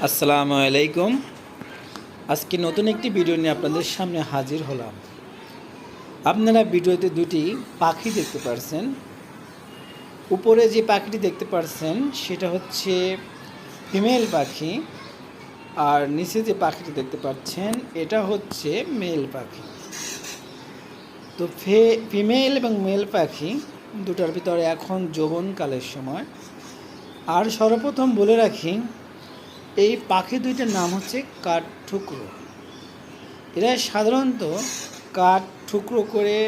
আসসালামু আলাইকুম। আজকে নতুন একটি ভিডিও নিয়ে আপনাদের সামনে হাজির হলাম। আপনারা ভিডিওতে দুটি পাখি দেখতে পাচ্ছেন। উপরে যে পাখিটি দেখতে পাচ্ছেন সেটা হচ্ছে ফিমেল পাখি, আর নিচে যে পাখিটি দেখতে পাচ্ছেন এটা হচ্ছে মেল পাখি। তো ফিমেল এবং মেল পাখি দুটার ভিতরে এখন যৌবনকালের সময়। আর সর্বপ্রথম বলে রাখি, এই পাখি দুইটার নাম হচ্ছে কাঠঠুকরো। এরা সাধারণত কাঠ ঠুকরো করে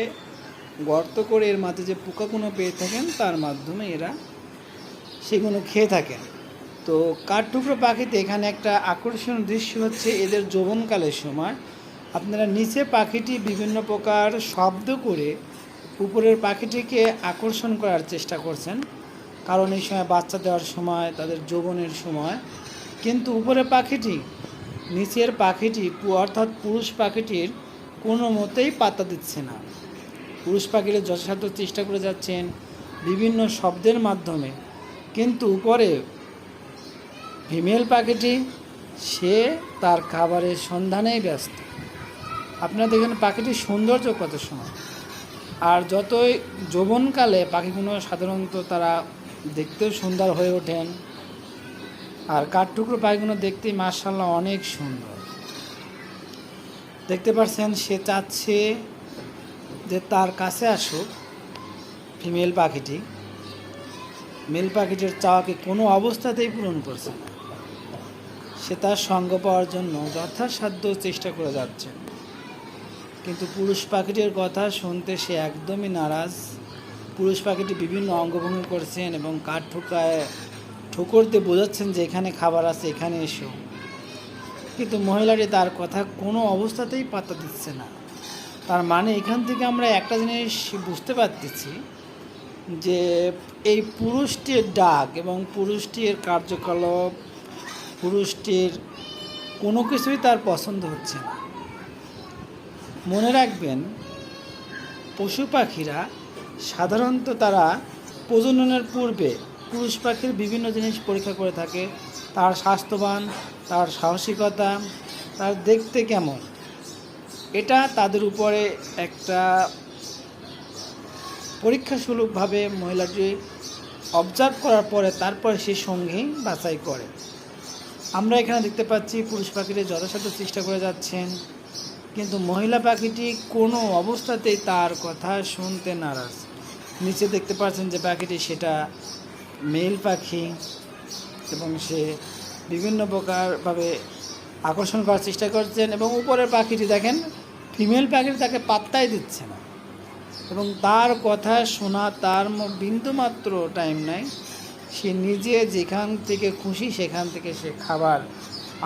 গর্ত করে এর মাঝে যে পোকাগুলো পেয়ে থাকেন তার মাধ্যমে এরা সেগুলো খেয়ে থাকেন। তো কাঠঠুকরো পাখিতে এখানে একটা আকর্ষণীয় দৃশ্য হচ্ছে এদের যৌবনকালের সময় আপনারা নিচে পাখিটি বিভিন্ন প্রকার শব্দ করে উপরের পাখিটিকে আকর্ষণ করার চেষ্টা করছেন, কারণ এই সময় বাচ্চা দেওয়ার সময়, তাদের যৌবনের সময়। কিন্তু উপরে পাখিটি নিচের পাখিটি অর্থাৎ পুরুষ পাখিটির কোনো মতেই পাত্তা দিচ্ছে না। পুরুষ পাখিটি যথাসাধ্য চেষ্টা করে যাচ্ছেন বিভিন্ন শব্দের মাধ্যমে, কিন্তু উপরে ফিমেল পাখিটি সে তার খাবারের সন্ধানেই ব্যস্ত। আপনারা দেখেন পাখিটির সৌন্দর্য কত সময়। আর যতই যৌবনকালে পাখিগুলো সাধারণত তারা দেখতেও সুন্দর হয়ে ওঠেন। আর কাঠঠুকরো পাখিগুলো দেখতেই মাশাআল্লাহ অনেক সুন্দর। দেখতে পাচ্ছেন সে চাচ্ছে যে তার কাছে আসুক ফিমেল পাখিটি। মেল পাখিটির চাওয়াকে কোনো অবস্থাতেই পূরণ করছে না। সে তার সঙ্গ পাওয়ার জন্য যথাসাধ্য চেষ্টা করে যাচ্ছে, কিন্তু পুরুষ পাখিটির কথা শুনতে সে একদমই নারাজ। পুরুষ পাখিটি বিভিন্ন অঙ্গভঙ্গি করছেন এবং ঠোকর দিয়ে বোঝাচ্ছেন যে এখানে খাবার আছে, এখানে এসো। কিন্তু মহিলাটি তার কথা কোনো অবস্থাতেই পাত্তা দিচ্ছে না। তার মানে এখান থেকে আমরা একটা জিনিস বুঝতে পারতেছি যে এই পুরুষটির ডাক এবং পুরুষটির কার্যকলাপ, পুরুষটির কোনো কিছুই তার পছন্দ হচ্ছে না। মনে রাখবেন, পশু পাখিরা সাধারণত তারা প্রজননের পূর্বে পুরুষ পাখির বিভিন্ন জিনিস পরীক্ষা করে থাকে। তার স্বাস্থ্যবান, তার সাহসিকতা, তার দেখতে কেমন, এটা তাদের উপরে একটা পরীক্ষাসূলকভাবে মহিলাটি অবজার্ভ করার পরে তারপরে সে সঙ্গী বাছাই করে। আমরা এখানে দেখতে পাচ্ছি পুরুষ পাখিটি যথাসাধ্য চেষ্টা করে যাচ্ছেন, কিন্তু মহিলা পাখিটি কোনো অবস্থাতেই তার কথা শুনতে নারাজ। নিচে দেখতে পাচ্ছেন যে পাখিটি সেটা মেল পাখি এবং সে বিভিন্ন প্রকারভাবে আকর্ষণ করার চেষ্টা করছেন। এবং উপরের পাখিটি দেখেন ফিমেল পাখিটি তাকে পাত্তাই দিচ্ছে না এবং তার কথা শোনা তার বিন্দুমাত্র টাইম নাই। সে নিজে যেখান থেকে খুশি সেখান থেকে সে খাবার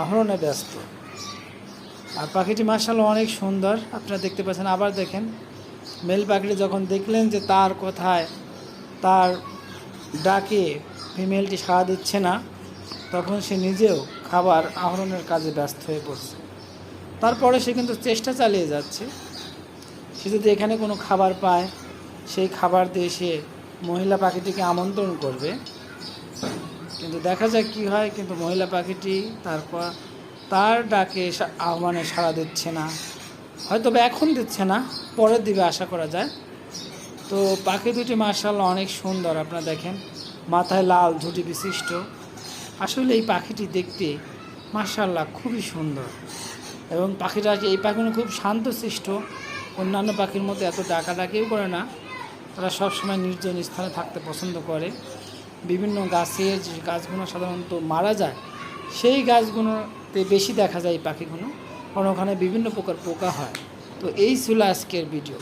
আহরণে ব্যস্ত। আর পাখিটি মাশাআল্লাহ অনেক সুন্দর, আপনারা দেখতে পাচ্ছেন। আবার দেখেন মেল পাখিটি যখন দেখলেন যে তার কথায়, তার ডাকে ফিমেলটি সাড়া দিচ্ছে না, তখন সে নিজেও খাবার আহরণের কাজে ব্যস্ত হয়ে পড়ছে। তারপরে সে কিন্তু চেষ্টা চালিয়ে যাচ্ছে, সে যদি এখানে কোনো খাবার পায় সেই খাবার দিয়ে সে মহিলা পাখিটিকে আমন্ত্রণ করবে। কিন্তু দেখা যাক কী হয়। কিন্তু মহিলা পাখিটি তার ডাকে আহ্বানে সাড়া দিচ্ছে না, হয়তো এখন দিচ্ছে না, পরে দিবে আশা করা যায়। তো পাখি দুটি মাশাআল্লাহ অনেক সুন্দর। আপনারা দেখেন মাথায় লাল ঝুঁটি বিশিষ্ট। আসলে এই পাখিটি দেখতে মাশাআল্লাহ খুবই সুন্দর এবং এই পাখিগুলো খুব শান্তশিষ্ট। অন্যান্য পাখির মতো এত ডাকাডাকিও করে না, তারা সবসময় নির্জন স্থানে থাকতে পছন্দ করে। বিভিন্ন গাছের যে গাছগুলো সাধারণত মারা যায় সেই গাছগুলোতে বেশি দেখা যায় এই পাখিগুলো, কারণ ওখানে বিভিন্ন প্রকার পোকা হয়। তো এই ছিল আজকের ভিডিও।